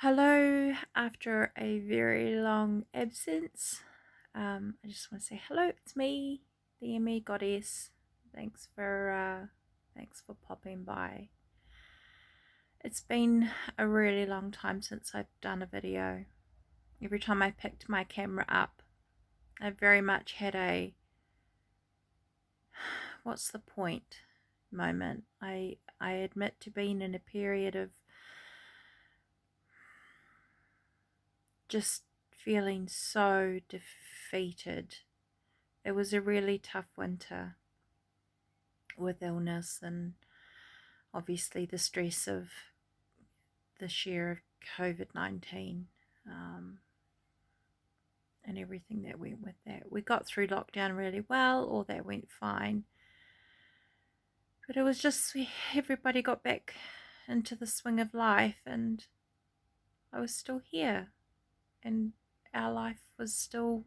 Hello, after a very long absence. I just want to say hello. It's me, the M.E Goddess. Thanks for popping by. It's been a really long time since I've done a video. Every time I picked my camera up, I very much had a what's the point moment. I admit to being in a period of just feeling so defeated. It was a really tough winter with illness and obviously the stress of this year of COVID-19 and everything that went with that. We got through lockdown really well, all that went fine. But it was just everybody got back into the swing of life and I was still here and our life was still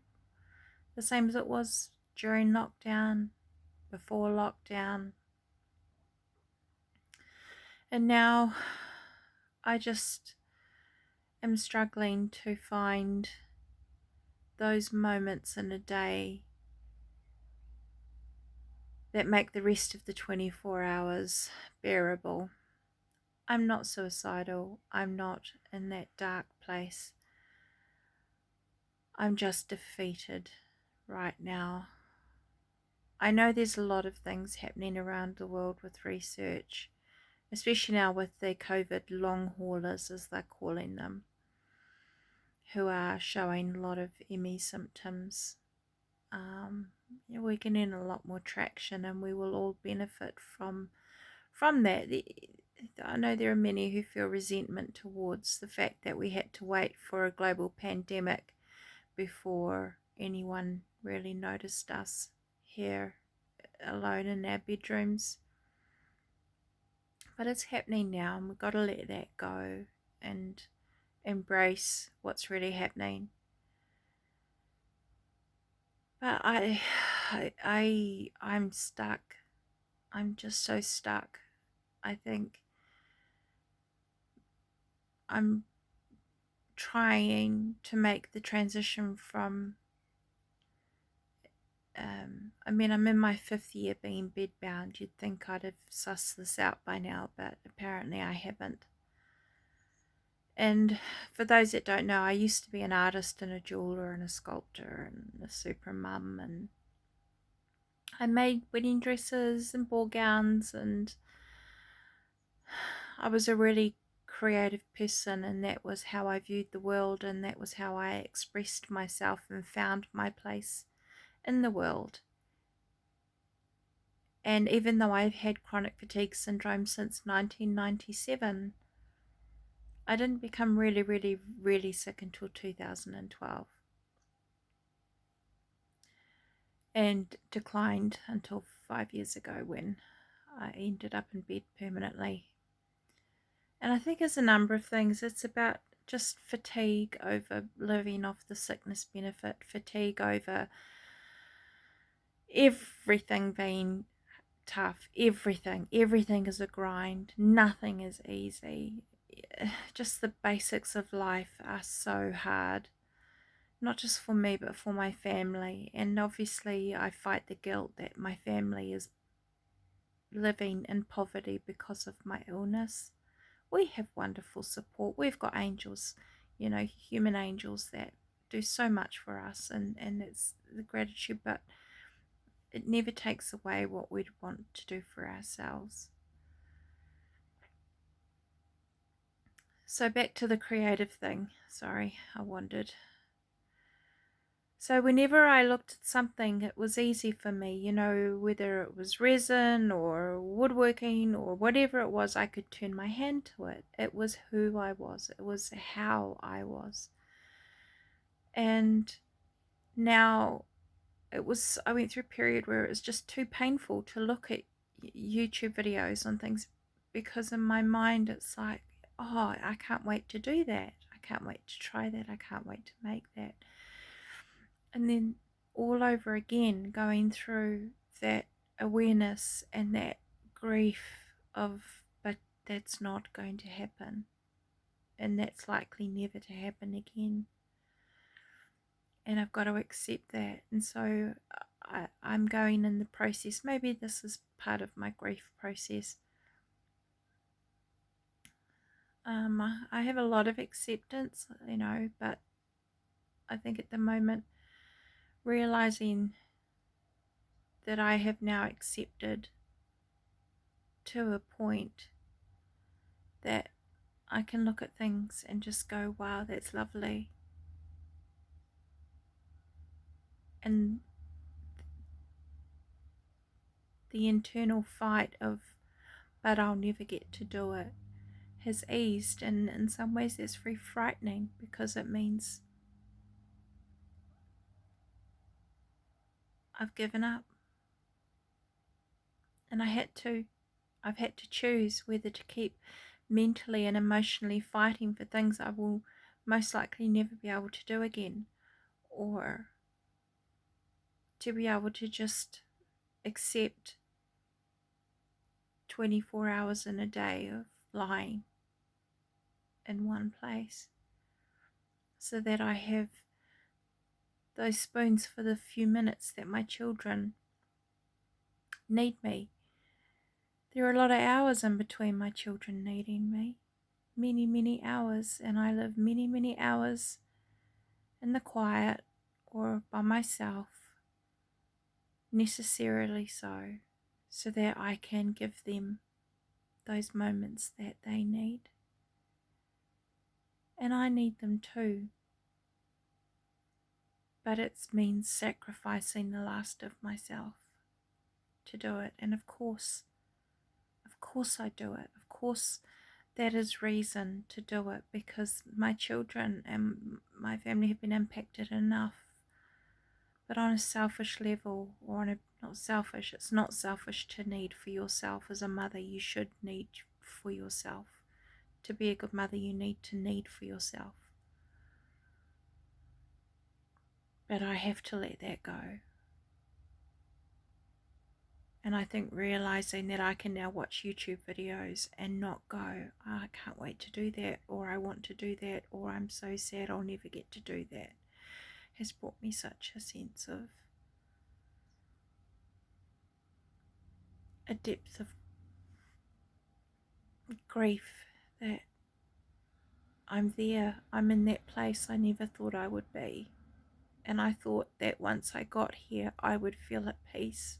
the same as it was during lockdown, before lockdown. And now I just am struggling to find those moments in a day that make the rest of the 24 hours bearable. I'm not suicidal. I'm not in that dark place. I'm just defeated right now. I know there's a lot of things happening around the world with research, especially now with the COVID long haulers, as they're calling them, who are showing a lot of ME symptoms. We're getting a lot more traction and we will all benefit from that. I know there are many who feel resentment towards the fact that we had to wait for a global pandemic before anyone really noticed us here alone in our bedrooms. But it's happening now and we've got to let that go and embrace what's really happening. But I'm stuck. I'm just so stuck. I think I'm trying to make the transition from I'm in my 5th year being bedbound. You'd think I'd have sussed this out by now, but apparently I haven't. And for those that don't know, I used to be an artist and a jeweler and a sculptor and a super mum, and I made wedding dresses and ball gowns, and I was a really creative person, and that was how I viewed the world, and that was how I expressed myself and found my place in the world. And even though I've had chronic fatigue syndrome since 1997, I didn't become really sick until 2012 and declined until 5 years ago when I ended up in bed permanently. And I think it's a number of things. It's about just fatigue over living off the sickness benefit, fatigue over everything being tough, everything is a grind, nothing is easy. Just the basics of life are so hard, not just for me but for my family. And obviously I fight the guilt that my family is living in poverty because of my illness. We have wonderful support. We've got angels, human angels that do so much for us, and it's the gratitude, but it never takes away what we'd want to do for ourselves. So back to the creative thing. Sorry, I wandered. So whenever I looked at something, it was easy for me, whether it was resin or woodworking or whatever it was, I could turn my hand to it. It was who I was. It was how I was. And now I went through a period where it was just too painful to look at YouTube videos on things, because in my mind it's like, oh, I can't wait to do that. I can't wait to try that. I can't wait to make that. And then all over again, going through that awareness and that grief of, but that's not going to happen. and that's likely never to happen again. And I've got to accept that. And so I'm going in the process. Maybe this is part of my grief process. I have a lot of acceptance, but I think at the moment, realizing that I have now accepted to a point that I can look at things and just go, wow, that's lovely. And the internal fight of, but I'll never get to do it, has eased. And in some ways that's very frightening, because it means I've given up. And I've had to choose whether to keep mentally and emotionally fighting for things I will most likely never be able to do again, or to be able to just accept 24 hours in a day of lying in one place, so that I have those spoons for the few minutes that my children need me. There are a lot of hours in between my children needing me, many, many hours, and I live many, many hours in the quiet or by myself, necessarily so that I can give them those moments that they need. And I need them too. But it means sacrificing the last of myself to do it. And of course I do it. Of course that is reason to do it, because my children and my family have been impacted enough. But on a selfish level, or it's not selfish to need for yourself as a mother. You should need for yourself. To be a good mother, you need to need for yourself. But I have to let that go. And I think realizing that I can now watch YouTube videos and not go, oh, I can't wait to do that, or I want to do that, or I'm so sad I'll never get to do that, has brought me such a sense of a depth of grief that I'm there. I'm in that place I never thought I would be. And I thought that once I got here, I would feel at peace.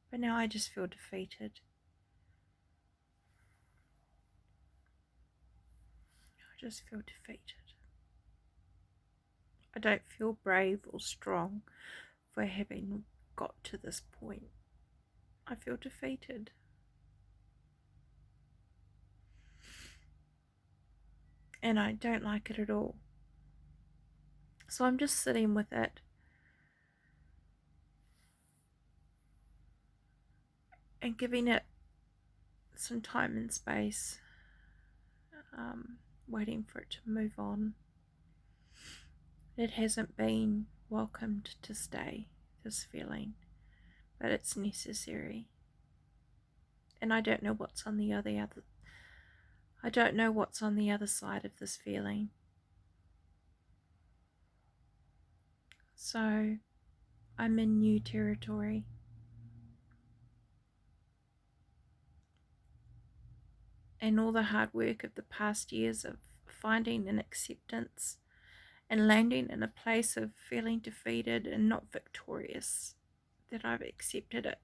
But now I just feel defeated. I just feel defeated. I don't feel brave or strong for having got to this point. I feel defeated. And I don't like it at all. So I'm just sitting with it. And giving it some time and space. Waiting for it to move on. It hasn't been welcomed to stay, this feeling. But it's necessary. And I don't know what's on the other I don't know what's on the other side of this feeling. So I'm in new territory. And all the hard work of the past years of finding an acceptance and landing in a place of feeling defeated and not victorious, that I've accepted it,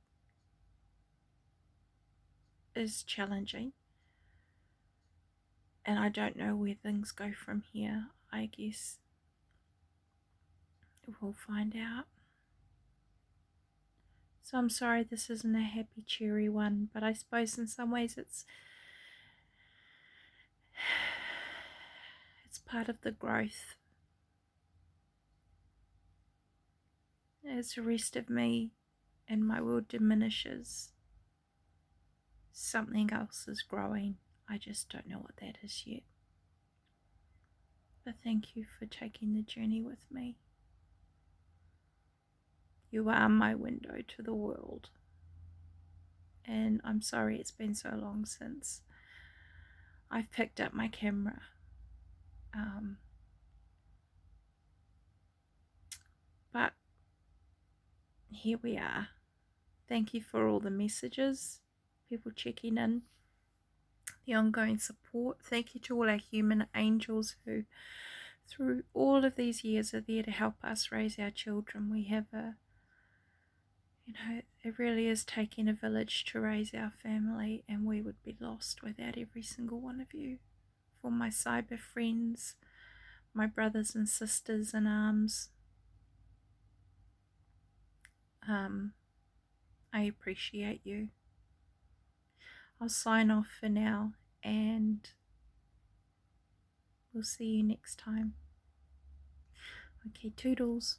is challenging. And I don't know where things go from here. I guess we'll find out. So I'm sorry this isn't a happy, cheery one, but I suppose in some ways it's part of the growth. As the rest of me and my world diminishes, something else is growing. I just don't know what that is yet. But thank you for taking the journey with me. You are my window to the world. and I'm sorry it's been so long since I've picked up my camera. But here we are. Thank you for all the messages, people checking in, the ongoing support. Thank you to all our human angels who, through all of these years, are there to help us raise our children. We have it really is taking a village to raise our family, and we would be lost without every single one of you. For my cyber friends, my brothers and sisters in arms, I appreciate you. I'll sign off for now, and we'll see you next time. Okay, toodles.